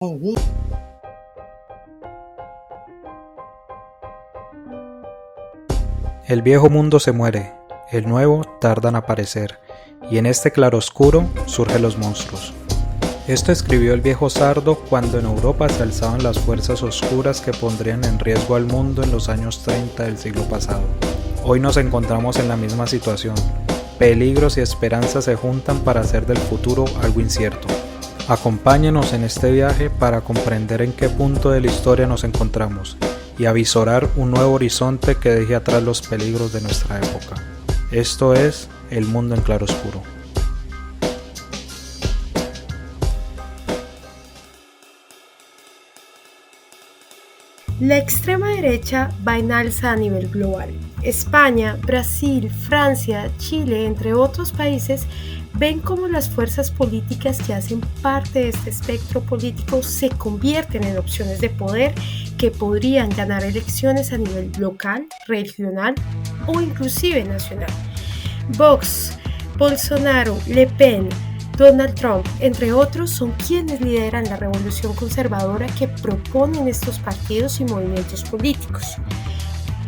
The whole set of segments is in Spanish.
Algum El viejo mundo se muere, el nuevo tarda en aparecer, y en este claroscuro surgen los monstruos. Esto escribió el viejo Sardo cuando en Europa se alzaban las fuerzas oscuras que pondrían en riesgo al mundo en los años 30 del siglo pasado. Hoy nos encontramos en la misma situación. Peligros y esperanzas se juntan para hacer del futuro algo incierto. Acompáñenos en este viaje para comprender en qué punto de la historia nos encontramos y avisorar un nuevo horizonte que deje atrás los peligros de nuestra época. Esto es El Mundo en Claroscuro. La extrema derecha va en alza a nivel global. España, Brasil, Francia, Chile, entre otros países, ven cómo las fuerzas políticas que hacen parte de este espectro político se convierten en opciones de poder que podrían ganar elecciones a nivel local, regional o inclusive nacional. Vox, Bolsonaro, Le Pen, Donald Trump, entre otros, son quienes lideran la revolución conservadora que proponen estos partidos y movimientos políticos.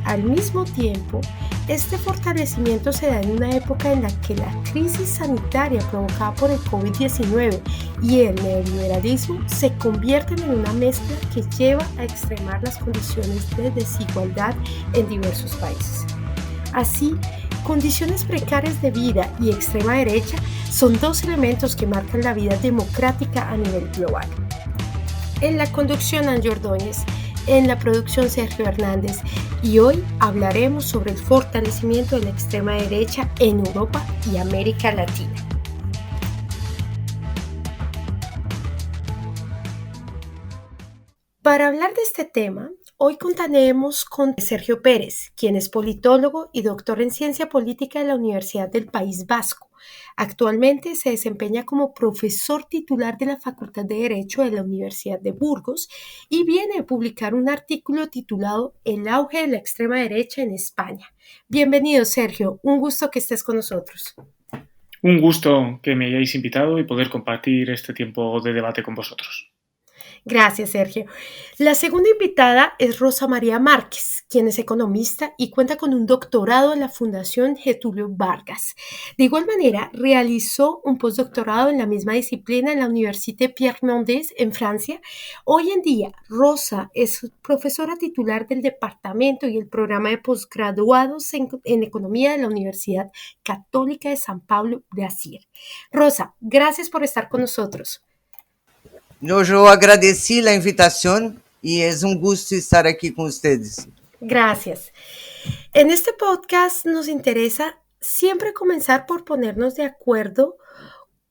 Al mismo tiempo, este fortalecimiento se da en una época en la que la crisis sanitaria provocada por el COVID-19 y el neoliberalismo se convierten en una mezcla que lleva a extremar las condiciones de desigualdad en diversos países. Así, condiciones precarias de vida y extrema derecha son dos elementos que marcan la vida democrática a nivel global. En la conducción, Angie Ordóñez, en la producción, Sergio Hernández, y hoy hablaremos sobre el fortalecimiento de la extrema derecha en Europa y América Latina. Para hablar de este tema, hoy contaremos con Sergio Pérez, quien es politólogo y doctor en Ciencia Política de la Universidad del País Vasco. Actualmente se desempeña como profesor titular de la Facultad de Derecho de la Universidad de Burgos y viene a publicar un artículo titulado El auge de la extrema derecha en España. Bienvenido, Sergio. Un gusto que estés con nosotros. Un gusto que me hayáis invitado y poder compartir este tiempo de debate con vosotros. Gracias, Sergio. La segunda invitada es Rosa María Márquez, quien es economista y cuenta con un doctorado en la Fundación Getúlio Vargas. De igual manera, realizó un postdoctorado en la misma disciplina en la Université Pierre Mendès en Francia. Hoy en día, Rosa es profesora titular del departamento y el programa de posgraduados en economía de la Universidad Católica de San Pablo, Brasil. Rosa, gracias por estar con nosotros. Eu agradeci a invitação e é gusto estar aqui com vocês. Gracias. En este podcast nos interesa siempre comenzar por ponernos de acuerdo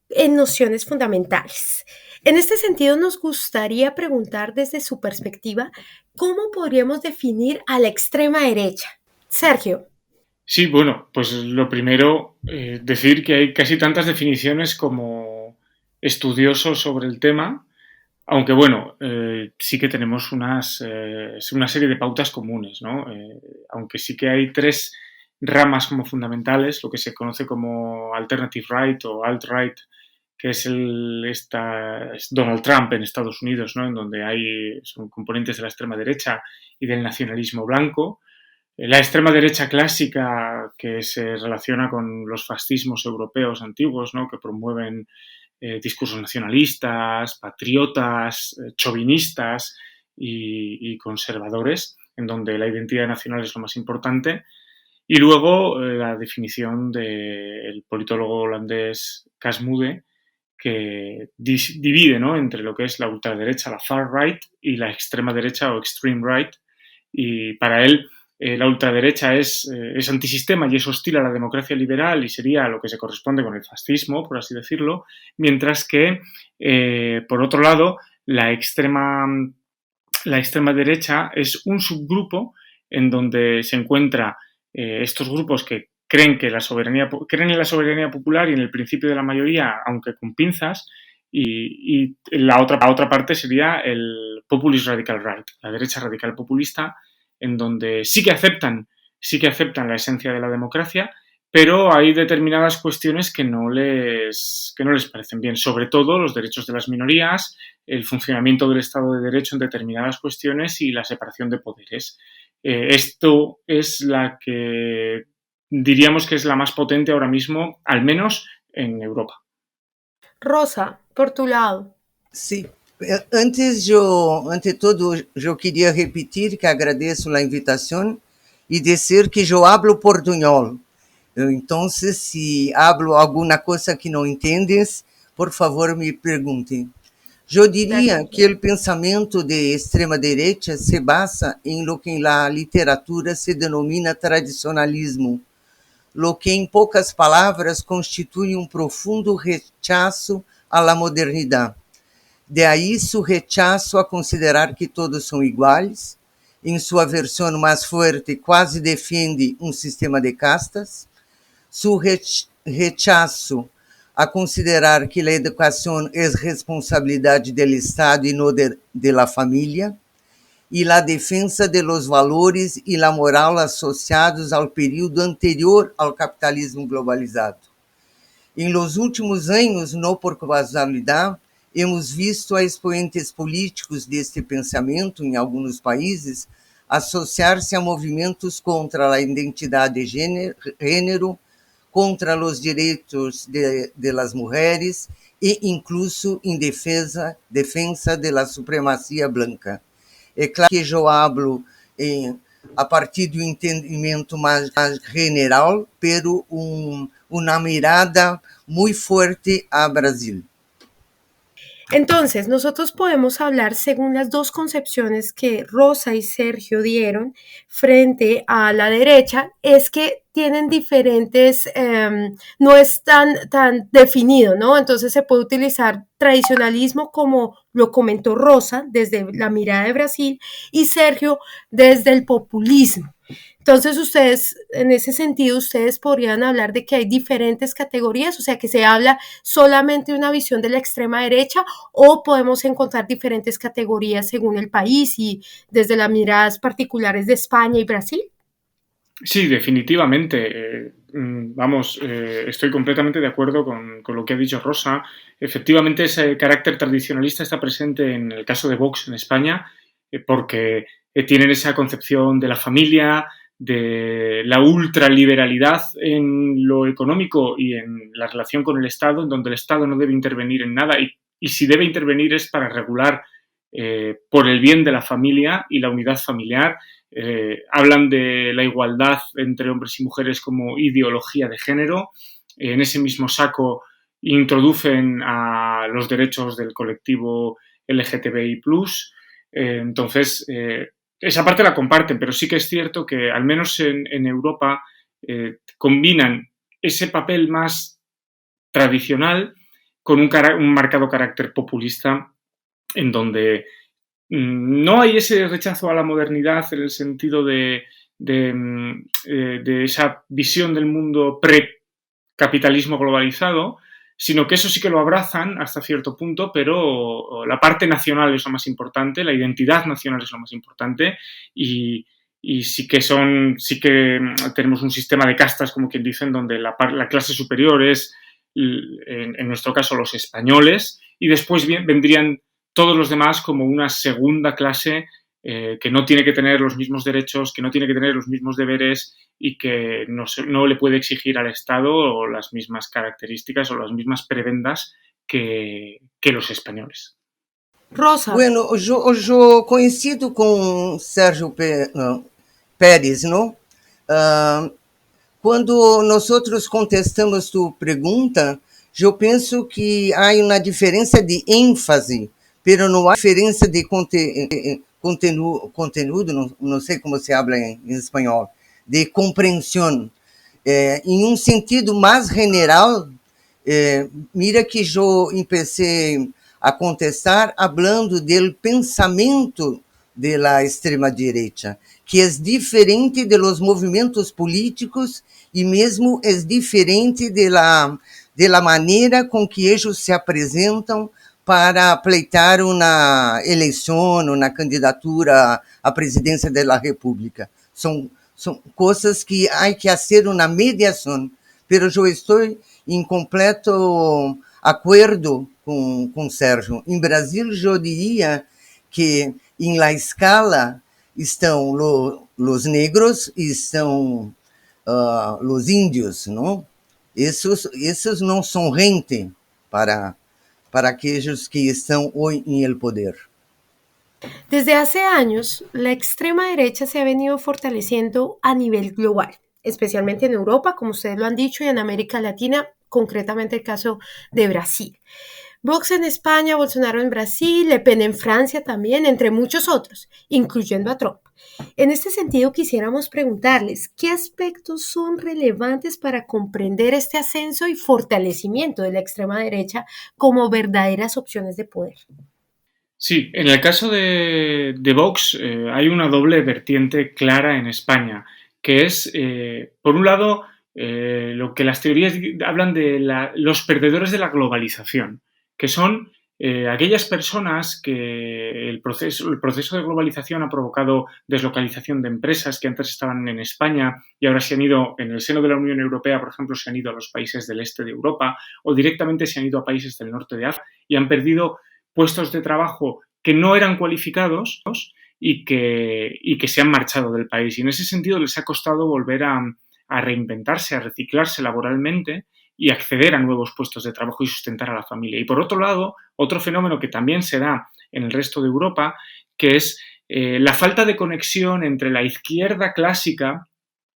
en nociones fundamentales. En este sentido, nos gustaría preguntar desde su perspectiva, ¿cómo podríamos definir a la extrema derecha? Sergio. Sí, bueno, pues lo primero, decir que hay casi tantas definiciones como estudiosos sobre el tema, aunque bueno, sí que tenemos una serie de pautas comunes, ¿no? Aunque sí que hay tres ramas como fundamentales, lo que se conoce como Alternative Right o Alt-Right, que es Donald Trump en Estados Unidos, ¿no? En donde son componentes de la extrema derecha y del nacionalismo blanco. La extrema derecha clásica, que se relaciona con los fascismos europeos antiguos, ¿no? Que promueven discursos nacionalistas, patriotas, chauvinistas y conservadores, en donde la identidad nacional es lo más importante. Y luego la definición del politólogo holandés Cas Mudde, que divide, ¿no?, entre lo que es la ultraderecha, la far right, y la extrema derecha o extreme right. Y para él, la ultraderecha es antisistema y es hostil a la democracia liberal y sería lo que se corresponde con el fascismo, por así decirlo, mientras que, por otro lado, la extrema derecha es un subgrupo en donde se encuentra estos grupos que creen en la soberanía popular y en el principio de la mayoría, aunque con pinzas, y la otra parte sería el populist radical right, la derecha radical populista, en donde sí que aceptan la esencia de la democracia, pero hay determinadas cuestiones que no les parecen bien, sobre todo los derechos de las minorías, el funcionamiento del Estado de Derecho en determinadas cuestiones y la separación de poderes. Esto es la que diríamos que es la más potente ahora mismo, al menos en Europa. Rosa, por tu lado. Sim. Ante todo, eu queria repetir que agradeço a invitação e dizer que eu hablo portunhol. Então, se hablo alguma coisa que não entendes, por favor, me perguntem. Eu diria que o pensamento de extrema-direita se basa em lo que na literatura se denomina tradicionalismo, lo que, em poucas palavras, constitui um profundo rechaço à modernidade. De aí su rechazo a considerar que todos são iguais. Em sua versão mais forte, quase defende um sistema de castas. Su rechazo a considerar que a educação é responsabilidade do Estado e não de la família. E a defesa de los valores e la moral associados ao período anterior ao capitalismo globalizado. Em los últimos anos, não por casualidade, hemos visto a expoentes políticos deste pensamento em alguns países associar-se a movimentos contra a identidade de gênero, contra os direitos de las mulheres e incluso em defesa da supremacia branca. É claro que eu hablo a partir do entendimento mais general, pero uma mirada muito forte a Brasil. Entonces, nosotros podemos hablar según las dos concepciones que Rosa y Sergio dieron frente a la derecha, es que tienen diferentes, no es tan definido, ¿no? Entonces se puede utilizar tradicionalismo como lo comentó Rosa desde la mirada de Brasil y Sergio desde el populismo. Entonces ustedes, en ese sentido, ustedes podrían hablar de que hay diferentes categorías, o sea, que se habla solamente de una visión de la extrema derecha o podemos encontrar diferentes categorías según el país y desde las miradas particulares de España y Brasil. Sí, definitivamente. Estoy completamente de acuerdo con lo que ha dicho Rosa. Efectivamente, ese carácter tradicionalista está presente en el caso de Vox en España, porque tienen esa concepción de la familia, de la ultraliberalidad en lo económico y en la relación con el Estado, en donde el Estado no debe intervenir en nada y si debe intervenir es para regular por el bien de la familia y la unidad familiar. Hablan de la igualdad entre hombres y mujeres como ideología de género. En ese mismo saco introducen a los derechos del colectivo LGTBI+. Entonces, esa parte la comparten, pero sí que es cierto que al menos en Europa combinan ese papel más tradicional con un marcado carácter populista en donde no hay ese rechazo a la modernidad en el sentido de esa visión del mundo pre-capitalismo globalizado, sino que eso sí que lo abrazan hasta cierto punto, pero la parte nacional es lo más importante, la identidad nacional es lo más importante y sí que tenemos un sistema de castas, como quien dicen, donde la clase superior es, en nuestro caso, los españoles y después vendrían todos los demás como una segunda clase que no tiene que tener los mismos derechos, que no tiene que tener los mismos deberes y que no le puede exigir al Estado las mismas características o las mismas prebendas que los españoles. Rosa. Bueno, yo coincido con Sergio Pérez, ¿no? Quando nosotros contestamos tu pergunta, eu penso que há uma diferença de ênfase, pero não há diferença de conteúdo, não sei como se habla em espanhol, de compreensão. Em um sentido mais general, mira que eu empecé a contestar hablando do pensamento da extrema-direita, que é diferente de los movimentos políticos e mesmo é diferente de la maneira com que eles se apresentam para pleitar uma eleição, uma candidatura à presidência da República. São coisas que há que fazer uma mediação Pero eu estou em completo acordo com Sérgio. Em Brasil, eu diria que em la escala estão os negros e estão os índios, não? Esses não são gente para aquellos que están hoy en el poder. Desde hace años, la extrema derecha se ha venido fortaleciendo a nivel global, especialmente en Europa, como ustedes lo han dicho, y en América Latina, concretamente el caso de Brasil. Vox en España, Bolsonaro en Brasil, Le Pen en Francia también, entre muchos otros, incluyendo a Trump. En este sentido, quisiéramos preguntarles, ¿qué aspectos son relevantes para comprender este ascenso y fortalecimiento de la extrema derecha como verdaderas opciones de poder? Sí, en el caso de Vox hay una doble vertiente clara en España, que es, por un lado, lo que las teorías hablan de los perdedores de la globalización, que son aquellas personas que el proceso de globalización ha provocado deslocalización de empresas que antes estaban en España y ahora se han ido, en el seno de la Unión Europea, por ejemplo, se han ido a los países del este de Europa o directamente se han ido a países del norte de África y han perdido puestos de trabajo que no eran cualificados y que se han marchado del país. Y en ese sentido les ha costado volver a reinventarse, a reciclarse laboralmente y acceder a nuevos puestos de trabajo y sustentar a la familia. Y por otro lado, otro fenómeno que también se da en el resto de Europa, que es la falta de conexión entre la izquierda clásica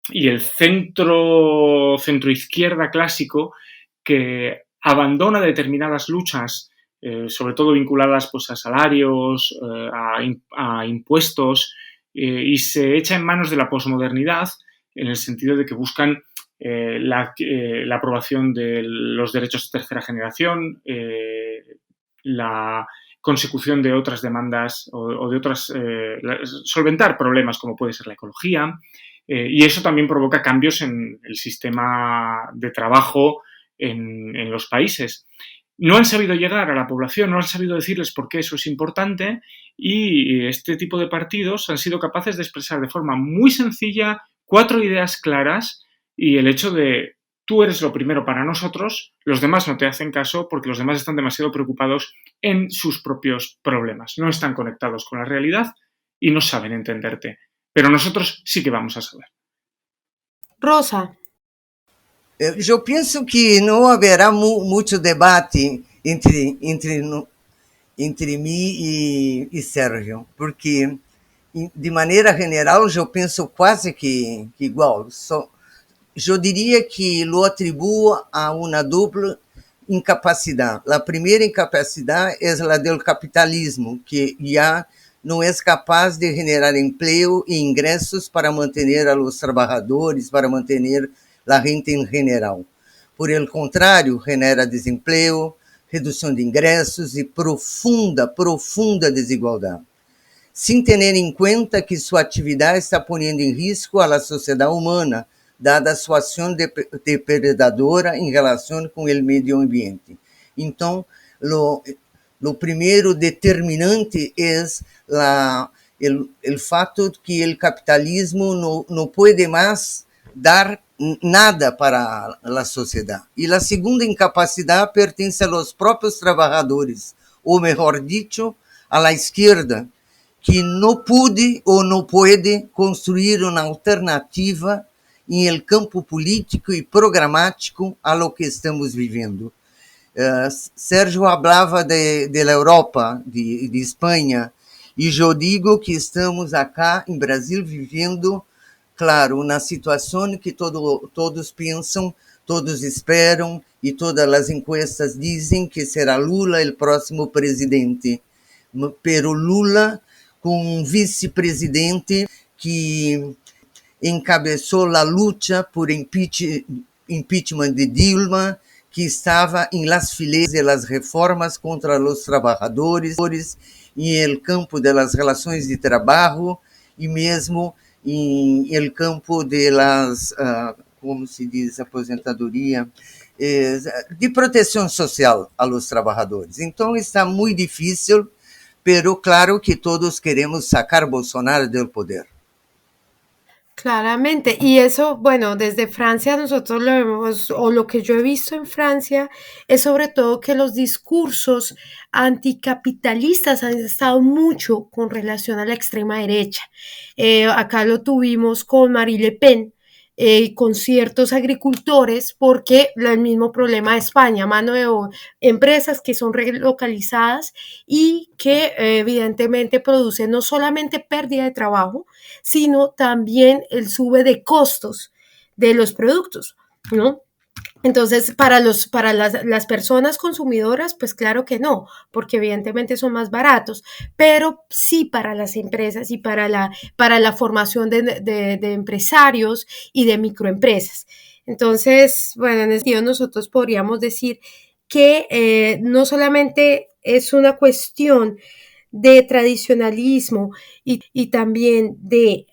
y el centroizquierda clásico, que abandona determinadas luchas, sobre todo vinculadas pues, a salarios, a impuestos, y se echa en manos de la posmodernidad en el sentido de que buscan la aprobación de los derechos de tercera generación, la consecución de otras demandas o de otras, solventar problemas como puede ser la ecología, y eso también provoca cambios en el sistema de trabajo en los países. No han sabido llegar a la población, no han sabido decirles por qué eso es importante y este tipo de partidos han sido capaces de expresar de forma muy sencilla 4 ideas claras y el hecho de tú eres lo primero para nosotros, los demás no te hacen caso porque los demás están demasiado preocupados en sus propios problemas, no están conectados con la realidad y no saben entenderte, pero nosotros sí que vamos a saber. Rosa. Eu penso que não haverá muito debate entre mim e Sérgio, porque, de maneira geral, eu penso quase que igual. Eu diria que lo atribuo a uma dupla incapacidade. A primeira incapacidade é a do capitalismo, que já não é capaz de generar emprego e ingressos para manter a los trabalhadores, para manter a gente em geral. Por el contrário, genera desemprego, redução de ingressos e profunda desigualdade, sem ter em conta que sua atividade está ponendo em risco a sociedade humana, dada a sua ação depredadora em relação com o meio ambiente. Então, o primeiro determinante é o fato que o capitalismo não pode mais dar nada para a sociedade. E a segunda incapacidade pertence aos próprios trabalhadores, ou melhor dito, à esquerda, que não pôde ou não pode construir uma alternativa em el campo político e programático a lo que estamos vivendo. Sérgio falava da Europa, de Espanha, e eu digo que estamos acá em Brasil vivendo, claro, uma situação que todos pensam, todos esperam, e todas as encuestas dizem que será Lula o próximo presidente. Pero Lula, com um vice-presidente que encabeçou a luta por impeachment de Dilma, que estava em las fileiras de las reformas contra os trabalhadores, em el campo de las relações de trabalho e mesmo em el campo de las, como se diz, aposentadoria, de proteção social a los trabalhadores. Então está muito difícil, pero claro que todos queremos sacar Bolsonaro do poder. Claramente, y eso, bueno, desde Francia nosotros lo vemos, o lo que yo he visto en Francia, es sobre todo que los discursos anticapitalistas han estado mucho con relación a la extrema derecha. Acá lo tuvimos con Marie Le Pen, con ciertos agricultores, porque el mismo problema de España, mano de empresas que son relocalizadas y que evidentemente producen no solamente pérdida de trabajo, sino también el sube de costos de los productos, ¿no? Entonces, para las personas consumidoras, pues claro que no, porque evidentemente son más baratos, pero sí para las empresas y para la formación de empresarios y de microempresas. Entonces, bueno, en ese sentido nosotros podríamos decir que no solamente es una cuestión de tradicionalismo y también de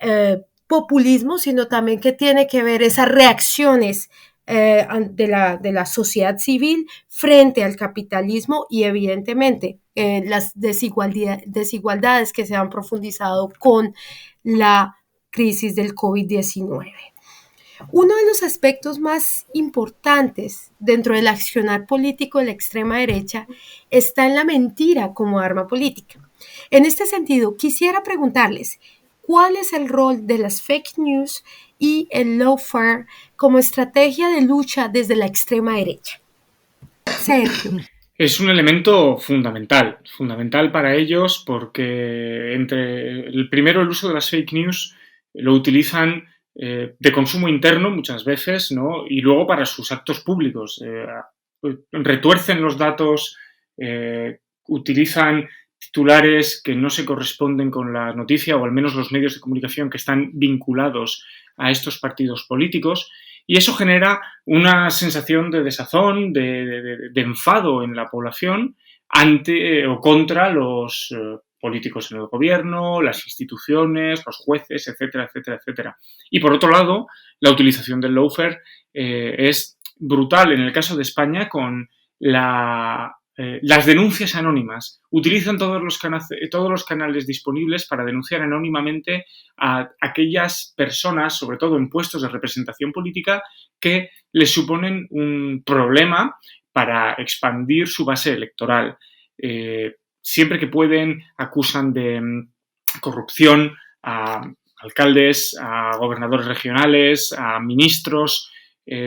populismo, sino también que tiene que ver esas reacciones de la sociedad civil frente al capitalismo y evidentemente las desigualdades que se han profundizado con la crisis del COVID-19. Uno de los aspectos más importantes dentro del accionar político de la extrema derecha está en la mentira como arma política. En este sentido, quisiera preguntarles, ¿cuál es el rol de las fake news y el lawfare como estrategia de lucha desde la extrema derecha? Sergio. Es un elemento fundamental, fundamental para ellos porque entre el primero el uso de las fake news lo utilizan de consumo interno muchas veces, ¿no? Y luego para sus actos públicos. Retuercen los datos, utilizan titulares que no se corresponden con la noticia o al menos los medios de comunicación que están vinculados a estos partidos políticos y eso genera una sensación de desazón, de enfado en la población ante o contra los políticos en el gobierno, las instituciones, los jueces, etcétera, etcétera, etcétera. Y por otro lado, la utilización del lawfare es brutal en el caso de España con las denuncias anónimas. Utilizan todos los canales disponibles para denunciar anónimamente a aquellas personas, sobre todo en puestos de representación política, que les suponen un problema para expandir su base electoral. Siempre que pueden, acusan de corrupción a alcaldes, a gobernadores regionales, a ministros.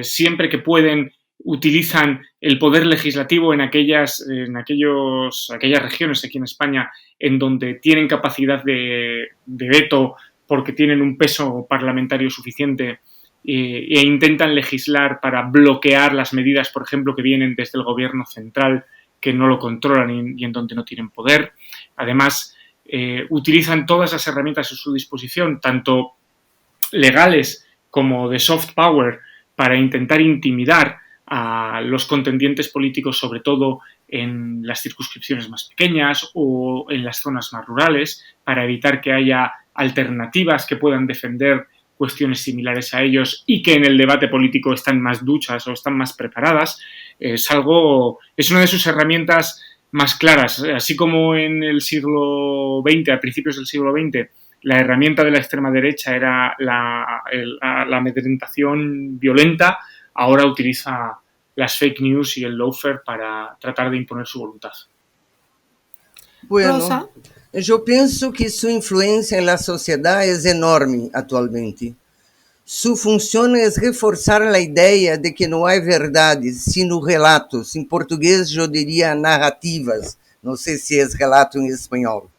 Siempre que pueden, utilizan el poder legislativo en aquellas regiones aquí en España en donde tienen capacidad de veto porque tienen un peso parlamentario suficiente e intentan legislar para bloquear las medidas, por ejemplo, que vienen desde el gobierno central que no lo controlan y en donde no tienen poder. Además, utilizan todas las herramientas a su disposición, tanto legales como de soft power, para intentar intimidar a los contendientes políticos, sobre todo en las circunscripciones más pequeñas o en las zonas más rurales, para evitar que haya alternativas que puedan defender cuestiones similares a ellos y que en el debate político están más duchas o están más preparadas. Es una de sus herramientas más claras. Así como en el siglo XX, a principios del siglo XX, la herramienta de la extrema derecha era la amedrentación violenta, ahora utiliza las fake news y el lawfare para tratar de imponer su voluntad. Bueno, Rosa. eu penso que sua influência na sociedade é enorme atualmente. Sua função é reforçar a ideia de que não há verdades, sino relatos. Em português, eu diria narrativas. Não sei se é relato em espanhol.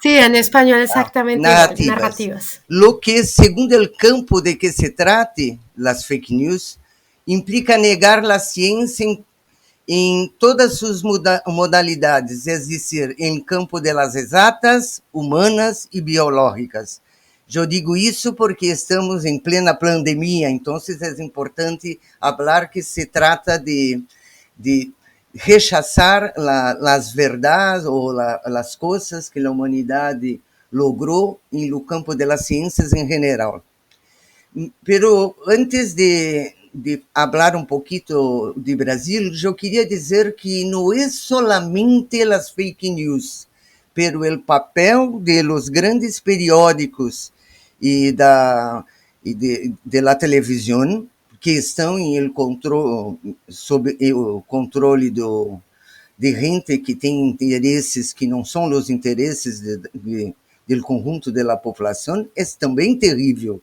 Sí, en español exactamente narrativas. Lo que, segundo el campo de que se trate, las fake news, implica negar la ciencia en todas sus modalidades, es decir, en campo de las exatas, humanas y biológicas. Eu digo isso porque estamos em plena pandemia, então é importante falar que se trata de rechazar as verdades ou as coisas que a humanidade logrou no campo das ciências em geral. Pero antes de falar um pouquinho de Brasil, eu queria dizer que não é solamente as fake news, pero o papel de los grandes periódicos e de la televisión, que estão sob o controle de gente que tem interesses que não são os interesses do conjunto da população, é também terrível,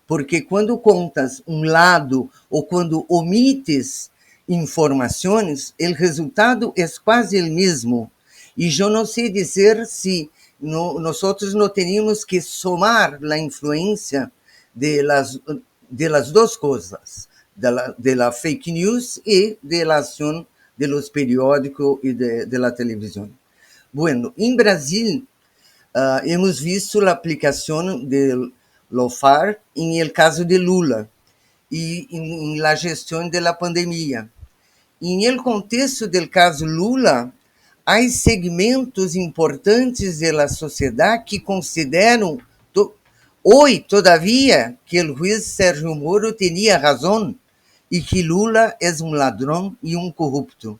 porque quando contas um lado ou quando omites informações, o resultado é quase o mesmo. E eu não sei dizer se nós não teríamos que somar a influência de las duas coisas, de la fake news e de la ação de los periódicos e de la televisão. Bueno, em Brasil, hemos visto a aplicação de LOFAR em el caso de Lula e em la gestão de la pandemia. Em el contexto del caso Lula, há segmentos importantes da sociedade que consideram hoje, todavia, que o juiz Sérgio Moro tinha razão e que Lula é um ladrão e um corrupto.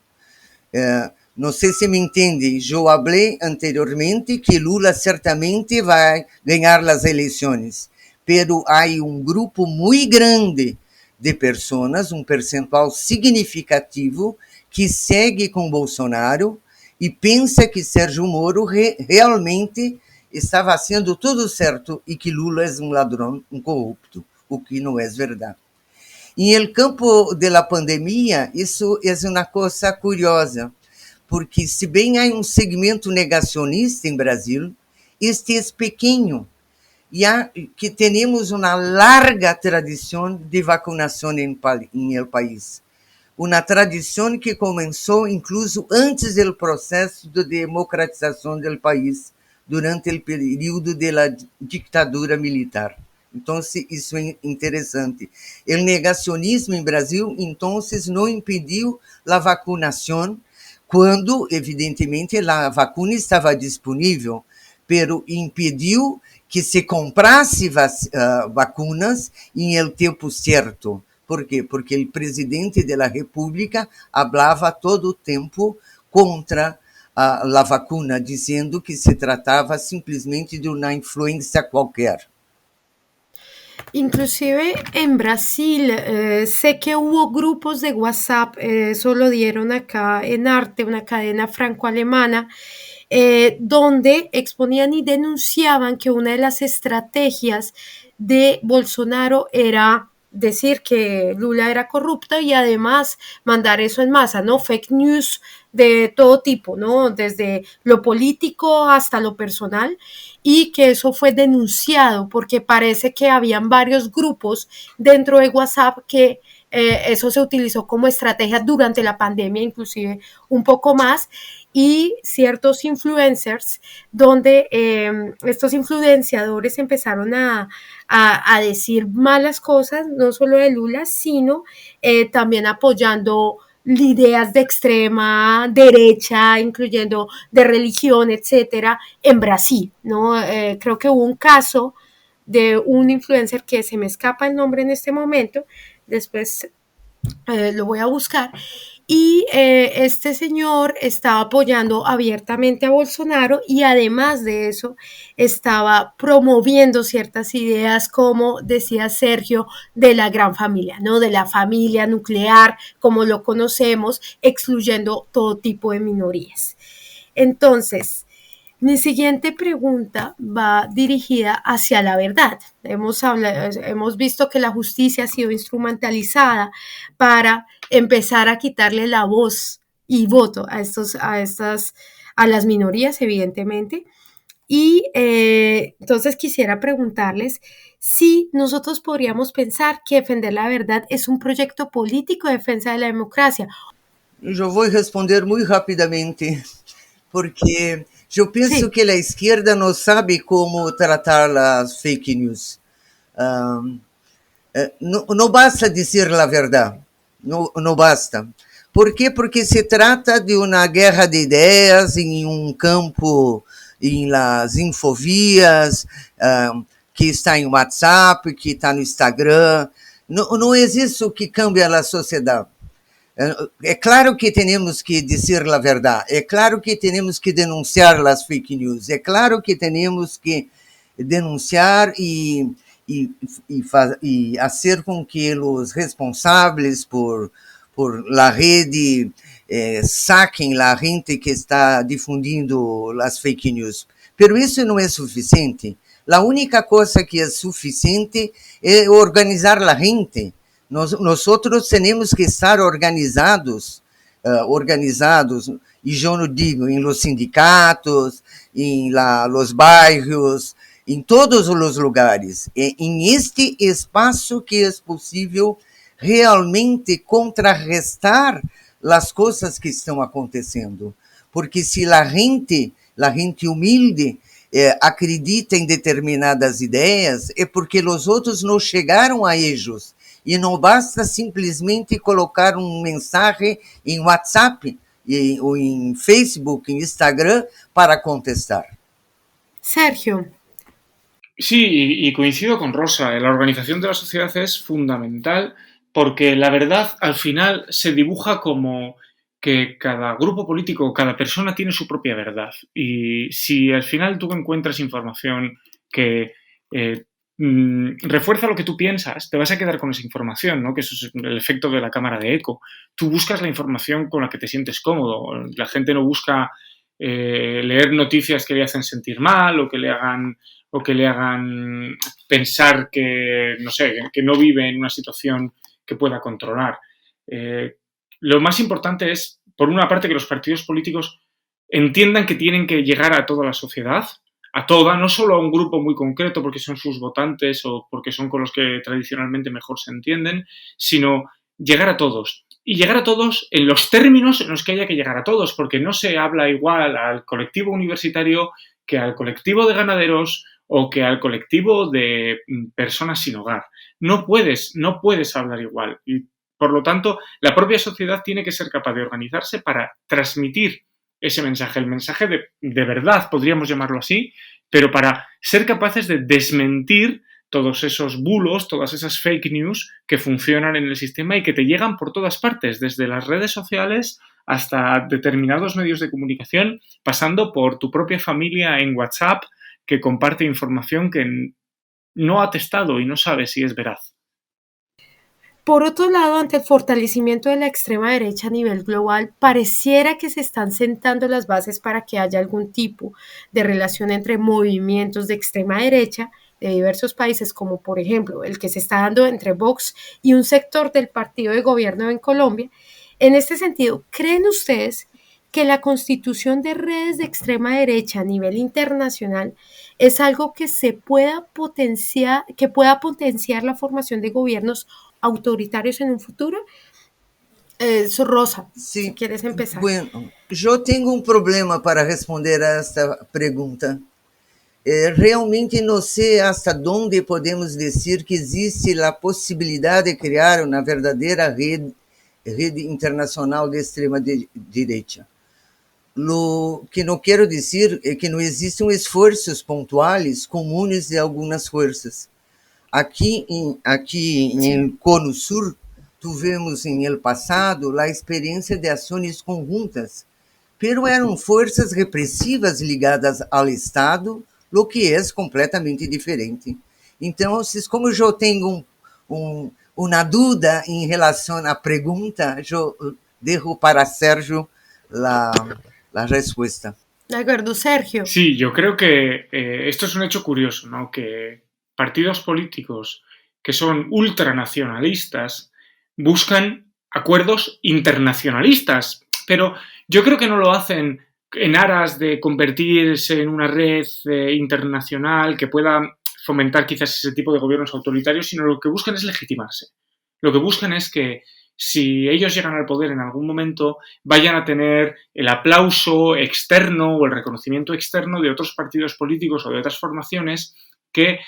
Não sei se me entende, eu falei anteriormente que Lula certamente vai ganhar as eleições, pero há um grupo muito grande de pessoas, um percentual significativo, que segue com Bolsonaro e pensa que Sérgio Moro realmente estava fazendo tudo certo e que Lula é um ladrão, um corrupto, o que não é verdade. Em el campo da pandemia, isso é uma coisa curiosa, porque se bem há um segmento negacionista em Brasil, este é pequeno, e que temos uma larga tradição de vacunação em el país. Uma tradição que começou incluso antes do processo de democratização do país, durante o período da ditadura militar. Então, isso é interessante. O negacionismo em Brasil, então, não impediu a vacunação, quando, evidentemente, a vacuna estava disponível, pero impediu que se comprasse vacunas em el tempo certo. Por quê? Porque o presidente da República falava todo o tempo contra a vacuna, dizendo que se tratava simplesmente de uma influência qualquer. Inclusive en Brasil, sé que hubo grupos de WhatsApp, eso lo dieron acá en Arte, una cadena franco-alemana, donde exponían y denunciaban que una de las estrategias de Bolsonaro era decir que Lula era corrupto y además mandar eso en masa, ¿no? Fake news de todo tipo, ¿no? Desde lo político hasta lo personal, y que eso fue denunciado porque parece que habían varios grupos dentro de WhatsApp que eso se utilizó como estrategia durante la pandemia, inclusive un poco más, y ciertos influencers donde estos influenciadores empezaron a decir malas cosas, no solo de Lula, sino también apoyando ideas de extrema derecha, incluyendo de religión, etcétera, en Brasil, ¿no? Creo que hubo un caso de un influencer que se me escapa el nombre en este momento, después lo voy a buscar, y este señor estaba apoyando abiertamente a Bolsonaro y además de eso estaba promoviendo ciertas ideas, como decía Sergio, de la gran familia, ¿no? De la familia nuclear, como lo conocemos, excluyendo todo tipo de minorías. Entonces, mi siguiente pregunta va dirigida hacia la verdad. Hemos visto que la justicia ha sido instrumentalizada para empezar a quitarle la voz y voto a las minorías, evidentemente. Y entonces quisiera preguntarles si nosotros podríamos pensar que defender la verdad es un proyecto político de defensa de la democracia. Eu vou responder muito rapidamente, porque eu penso que a esquerda não sabe como tratar as fake news. Não basta dizer a verdade, não basta. Por quê? Porque se trata de uma guerra de ideias em um campo, em las infovias, que está em WhatsApp, que está no Instagram. Não é isso que cambia a sociedade. É claro que temos que dizer a verdade, é claro que temos que denunciar as fake news, é claro que temos que denunciar e y hacer con que los responsables por la rede saquen la gente que está difundindo las fake news. Pero isso não é suficiente. A única coisa que é suficiente é organizar a gente. Nós temos que estar organizados, e eu não digo, em los sindicatos, em los bairros, em todos os lugares. Em este espaço que é possível realmente contrarrestar as coisas que estão acontecendo. Porque se a gente humilde, acredita em determinadas ideias, é porque os outros não chegaram a eles. E não basta simplesmente colocar mensagem em WhatsApp, ou em Facebook, em Instagram, para contestar. Sergio. Sí, y coincido con Rosa. La organización de la sociedad es fundamental porque la verdad al final se dibuja como que cada grupo político, cada persona tiene su propia verdad. Y si al final tú encuentras información que refuerza lo que tú piensas, te vas a quedar con esa información, ¿no? Que eso es el efecto de la cámara de eco. Tú buscas la información con la que te sientes cómodo. La gente no busca leer noticias que le hacen sentir mal o que le hagan pensar que, no sé, que no vive en una situación que pueda controlar. Lo más importante es, por una parte, que los partidos políticos entiendan que tienen que llegar a toda la sociedad, a toda, no solo a un grupo muy concreto porque son sus votantes o porque son con los que tradicionalmente mejor se entienden, sino llegar a todos. Y llegar a todos en los términos en los que haya que llegar a todos, porque no se habla igual al colectivo universitario que al colectivo de ganaderos o que al colectivo de personas sin hogar. No puedes hablar igual. Y, por lo tanto, la propia sociedad tiene que ser capaz de organizarse para transmitir ese mensaje, el mensaje de verdad, podríamos llamarlo así, pero para ser capaces de desmentir todos esos bulos, todas esas fake news que funcionan en el sistema y que te llegan por todas partes, desde las redes sociales hasta determinados medios de comunicación, pasando por tu propia familia en WhatsApp que comparte información que no ha testado y no sabe si es veraz. Por otro lado, ante el fortalecimiento de la extrema derecha a nivel global, pareciera que se están sentando las bases para que haya algún tipo de relación entre movimientos de extrema derecha de diversos países, como por ejemplo el que se está dando entre Vox y un sector del partido de gobierno en Colombia. En este sentido, ¿creen ustedes que la constitución de redes de extrema derecha a nivel internacional es algo que pueda potenciar la formación de gobiernos autoritarios en un futuro? Rosa, sí, si quieres empezar. Bueno, yo tengo un problema para responder a esta pregunta. Realmente não sei hasta onde podemos dizer que existe a possibilidade de criar uma verdadeira rede internacional de extrema direita. Lo que não quero dizer é que não existem esforços pontuais comuns de algumas forças. Aqui em Cono Sur, tivemos em el passado a experiência de ações conjuntas, pero eram forças repressivas ligadas ao Estado, o que é completamente diferente. Então, como eu tenho uma dúvida em relação à pergunta, eu dejo para Sergio la respuesta. De acuerdo, Sergio. Sí, yo creo que esto es un hecho curioso, ¿no? Que partidos políticos que son ultranacionalistas buscan acuerdos internacionalistas, pero yo creo que no lo hacen en aras de convertirse en una red internacional que pueda fomentar quizás ese tipo de gobiernos autoritarios, sino lo que buscan es legitimarse. Lo que buscan es que si ellos llegan al poder en algún momento, vayan a tener el aplauso externo o el reconocimiento externo de otros partidos políticos o de otras formaciones que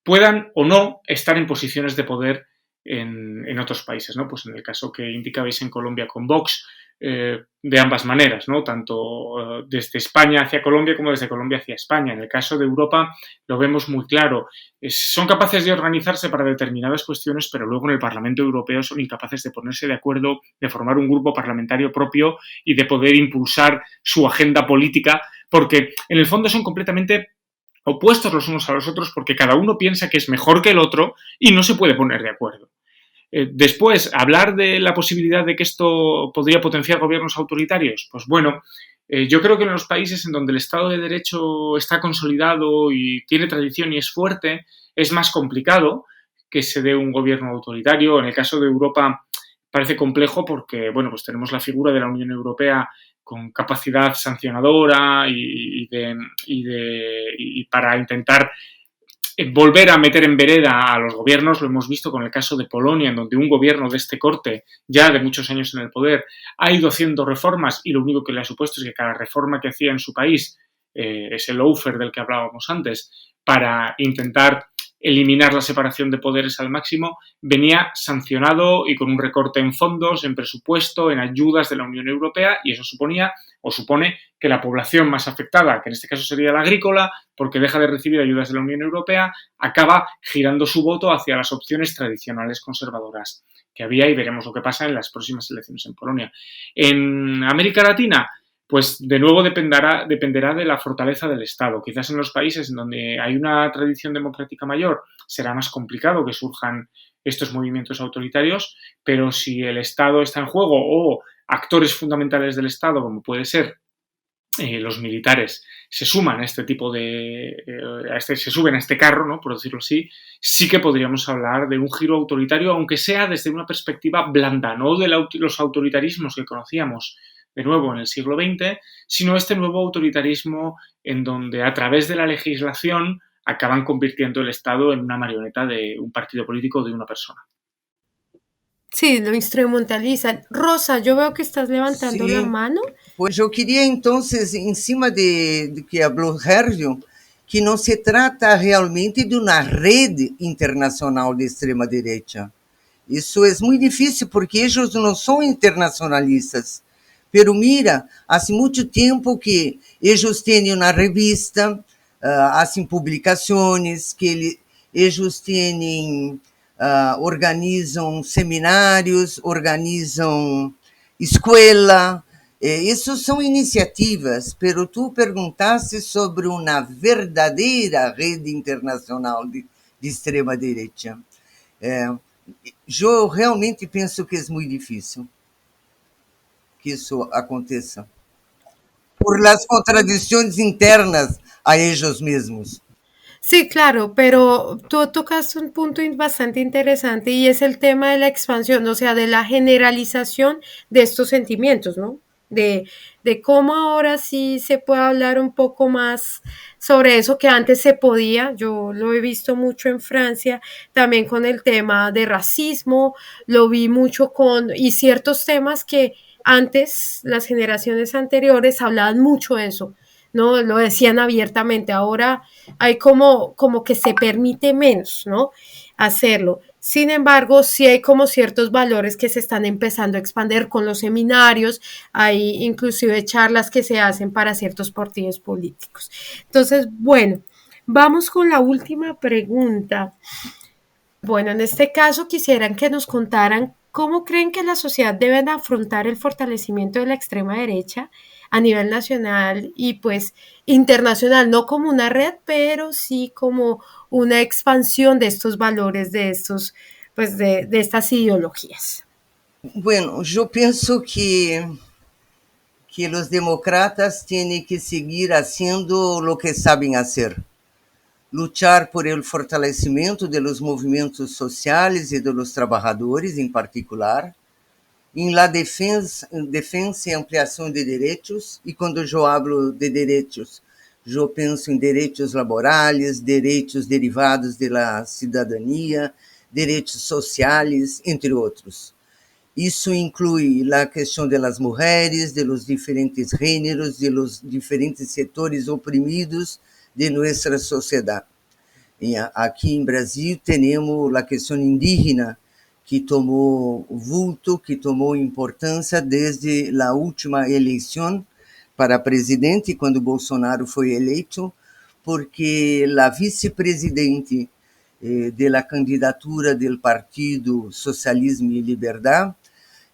puedan o no estar en posiciones de poder en otros países, ¿no? Pues en el caso que indicabais en Colombia con Vox, de ambas maneras, ¿no? Tanto desde España hacia Colombia como desde Colombia hacia España. En el caso de Europa lo vemos muy claro. Son capaces de organizarse para determinadas cuestiones, pero luego en el Parlamento Europeo son incapaces de ponerse de acuerdo, de formar un grupo parlamentario propio y de poder impulsar su agenda política, porque en el fondo son completamente opuestos los unos a los otros porque cada uno piensa que es mejor que el otro y no se puede poner de acuerdo. Después, hablar de la posibilidad de que esto podría potenciar gobiernos autoritarios, pues bueno, yo creo que en los países en donde el Estado de Derecho está consolidado y tiene tradición y es fuerte, es más complicado que se dé un gobierno autoritario. En el caso de Europa parece complejo porque, bueno, pues tenemos la figura de la Unión Europea con capacidad sancionadora y para intentar volver a meter en vereda a los gobiernos. Lo hemos visto con el caso de Polonia, en donde un gobierno de este corte, ya de muchos años en el poder, ha ido haciendo reformas y lo único que le ha supuesto es que cada reforma que hacía en su país, ese lawfare del que hablábamos antes, para intentar eliminar la separación de poderes al máximo, venía sancionado y con un recorte en fondos, en presupuesto, en ayudas de la Unión Europea, y eso suponía o supone que la población más afectada, que en este caso sería la agrícola, porque deja de recibir ayudas de la Unión Europea, acaba girando su voto hacia las opciones tradicionales conservadoras que había, y veremos lo que pasa en las próximas elecciones en Polonia. En América Latina, pues de nuevo dependerá de la fortaleza del Estado. Quizás en los países en donde hay una tradición democrática mayor será más complicado que surjan estos movimientos autoritarios, pero si el Estado está en juego o actores fundamentales del Estado, como puede ser los militares, se suman a este tipo se suben a este carro, ¿no?, por decirlo así, sí que podríamos hablar de un giro autoritario, aunque sea desde una perspectiva blanda, no de los autoritarismos que conocíamos de nuevo en el siglo XX, sino este nuevo autoritarismo en donde a través de la legislación acaban convirtiendo el Estado en una marioneta de un partido político o de una persona. Sí, lo instrumentalizan. Rosa, yo veo que estás levantando la Sim, mano. pois eu queria então, em cima de que falou Sérgio, que não se trata realmente de uma rede internacional de extrema-direita. Isso é muito difícil porque eles não são internacionalistas. Pero mira, há muito tempo que eles têm uma revista, hacen publicações, que eles têm, organizam seminários, organizam escola. Isso são iniciativas, pero tu perguntaste sobre uma verdadeira rede internacional de extrema-direita. Eu realmente penso que é muito difícil que isso aconteça, por las contradições internas a eles mesmos. Sí, claro, pero tú tocas un punto bastante interesante y es el tema de la expansión, o sea, de la generalización de estos sentimientos, ¿no? De cómo ahora sí se puede hablar un poco más sobre eso que antes se podía. Yo lo he visto mucho en Francia, también con el tema de racismo, lo vi mucho y ciertos temas que antes, las generaciones anteriores hablaban mucho de eso, ¿no? Lo decían abiertamente. Ahora hay como que se permite menos, ¿no?, hacerlo. Sin embargo, sí hay como ciertos valores que se están empezando a expandir con los seminarios, hay inclusive charlas que se hacen para ciertos partidos políticos. Entonces, bueno, vamos con la última pregunta. Bueno, en este caso quisieran que nos contaran cómo creen que la sociedad debe afrontar el fortalecimiento de la extrema derecha a nivel nacional y pues internacional, no como una red, pero sí como una expansión de estos valores, de estos, pues de estas ideologías. Bueno, eu penso que os democratas têm que seguir fazendo o que sabem fazer. Lutar por el fortalecimento de los movimentos sociais e de los trabalhadores em particular, em la defensa e ampliação de direitos, e quando eu hablo de direitos, eu penso em direitos laborais, direitos derivados da cidadania, direitos sociais, entre outros. Isso inclui a questão das mulheres, de los diferentes gêneros, de los diferentes setores oprimidos de nossa sociedade. Aqui em Brasil temos a questão indígena, que tomou vulto, que tomou importância desde a última eleição para presidente, quando Bolsonaro foi eleito, porque a vice-presidente da candidatura do Partido Socialismo e Liberdade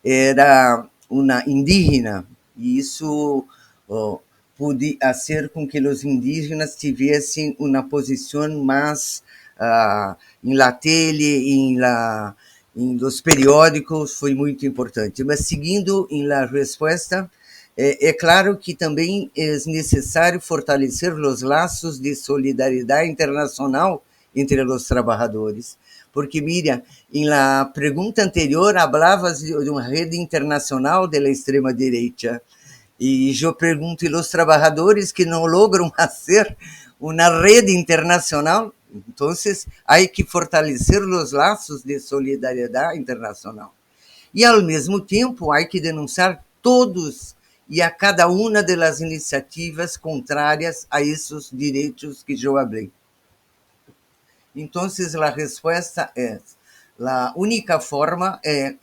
era uma indígena, e isso hacer com que os indígenas tivessem uma posição mais em la tele, em los periódicos, foi muito importante. Mas seguindo em la resposta, é claro que também é necessário fortalecer os laços de solidariedade internacional entre os trabalhadores. Porque, Miriam, em la pergunta anterior, hablavas de uma rede internacional da extrema-direita. E eu pergunto, e os trabalhadores que não logram fazer uma rede internacional? Então, há que fortalecer os laços de solidariedade internacional. E, ao mesmo tempo, há que denunciar todos e a cada uma das iniciativas contrárias a esses direitos que eu falei. Então, a resposta é: a única forma é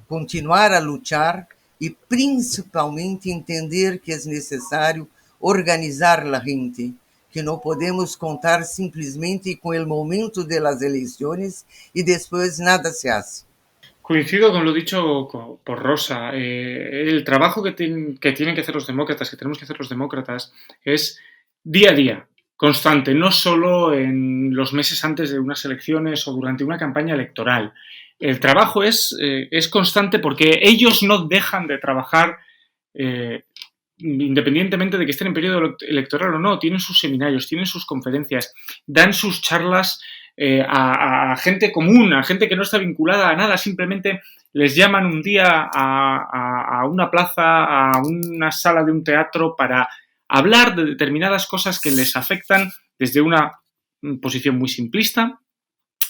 continuar a lutar e principalmente entender que é necessário organizar a gente, que não podemos contar simplesmente com o momento das eleições e depois nada se faz. Coincido con lo dicho por Rosa. El trabajo que tienen que hacer los demócratas, que tenemos que hacer los demócratas, es día a día, constante, no solo en los meses antes de unas elecciones o durante una campaña electoral. El trabajo es constante porque ellos no dejan de trabajar independientemente de que estén en periodo electoral o no. Tienen sus seminarios, tienen sus conferencias, dan sus charlas a gente común, a gente que no está vinculada a nada, simplemente les llaman un día a una plaza, a una sala de un teatro para hablar de determinadas cosas que les afectan desde una posición muy simplista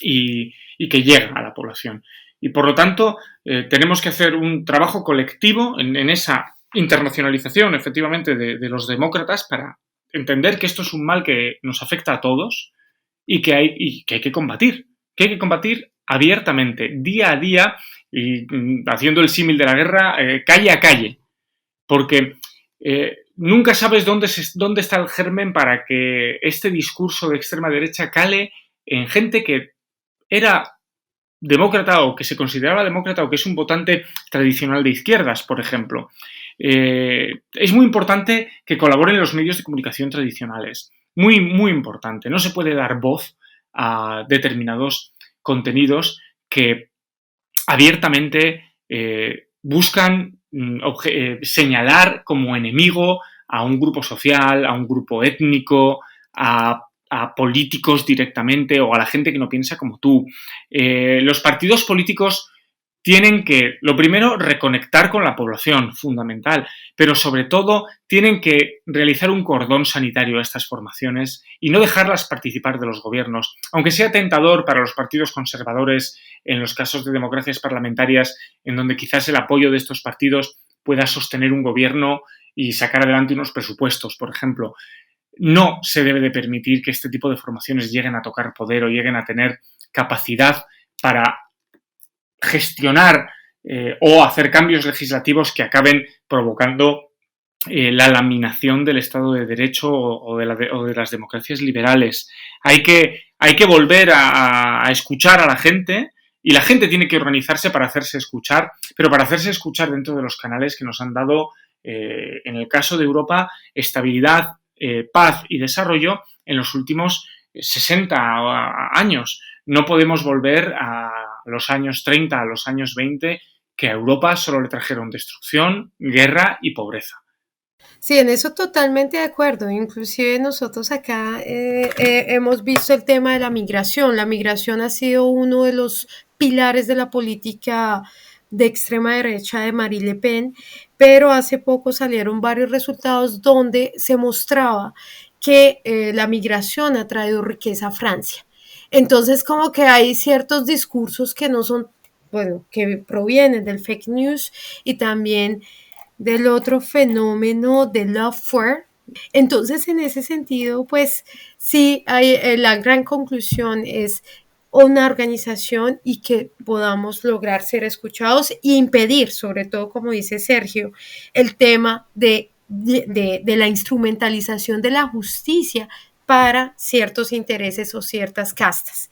y que llega a la población. Y por lo tanto, tenemos que hacer un trabajo colectivo en esa internacionalización, efectivamente, de los demócratas para entender que esto es un mal que nos afecta a todos y que hay que combatir. Que hay que combatir abiertamente, día a día, y haciendo el símil de la guerra, calle a calle. Porque nunca sabes dónde está el germen para que este discurso de extrema derecha cale en gente que era demócrata o que se consideraba demócrata o que es un votante tradicional de izquierdas, por ejemplo. Es muy importante que colaboren los medios de comunicación tradicionales. Muy, muy importante. No se puede dar voz a determinados contenidos que abiertamente buscan señalar como enemigo a un grupo social, a un grupo étnico, a políticos directamente o a la gente que no piensa como tú. Los partidos políticos tienen que, lo primero, reconectar con la población, fundamental, pero sobre todo tienen que realizar un cordón sanitario a estas formaciones y no dejarlas participar de los gobiernos. Aunque sea tentador para los partidos conservadores en los casos de democracias parlamentarias, en donde quizás el apoyo de estos partidos pueda sostener un gobierno y sacar adelante unos presupuestos, por ejemplo. No se debe de permitir que este tipo de formaciones lleguen a tocar poder o lleguen a tener capacidad para gestionar o hacer cambios legislativos que acaben provocando la laminación del Estado de Derecho o de las democracias liberales. Hay que volver a escuchar a la gente y la gente tiene que organizarse para hacerse escuchar, pero para hacerse escuchar dentro de los canales que nos han dado, en el caso de Europa, estabilidad, paz y desarrollo en los últimos 60 años. No podemos volver a los años 30, a los años 20, que a Europa solo le trajeron destrucción, guerra y pobreza. Sí, en eso totalmente de acuerdo. Inclusive nosotros acá hemos visto el tema de la migración. La migración ha sido uno de los pilares de la política de extrema derecha de Marine Le Pen, pero hace poco salieron varios resultados donde se mostraba que la migración ha traído riqueza a Francia. Entonces, como que hay ciertos discursos que no son, bueno, que provienen del fake news y también del otro fenómeno de lawfare. Entonces, en ese sentido, pues sí, la gran conclusión es una organización y que podamos lograr ser escuchados e impedir, sobre todo, como dice Sergio, el tema de la instrumentalización de la justicia para ciertos intereses o ciertas castas.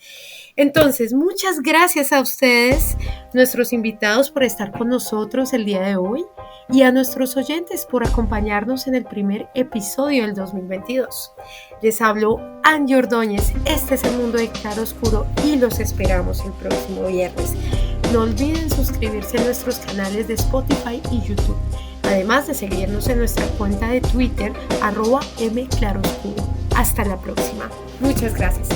Entonces, muchas gracias a ustedes, nuestros invitados, por estar con nosotros el día de hoy. y a nuestros oyentes por acompañarnos en el primer episodio del 2022. Les habló Angie Ordóñez, este es el mundo de Claroscuro y los esperamos el próximo viernes. No olviden suscribirse a nuestros canales de Spotify y YouTube, además de seguirnos en nuestra cuenta de Twitter @mclaroscuro. Hasta la próxima. Muchas gracias.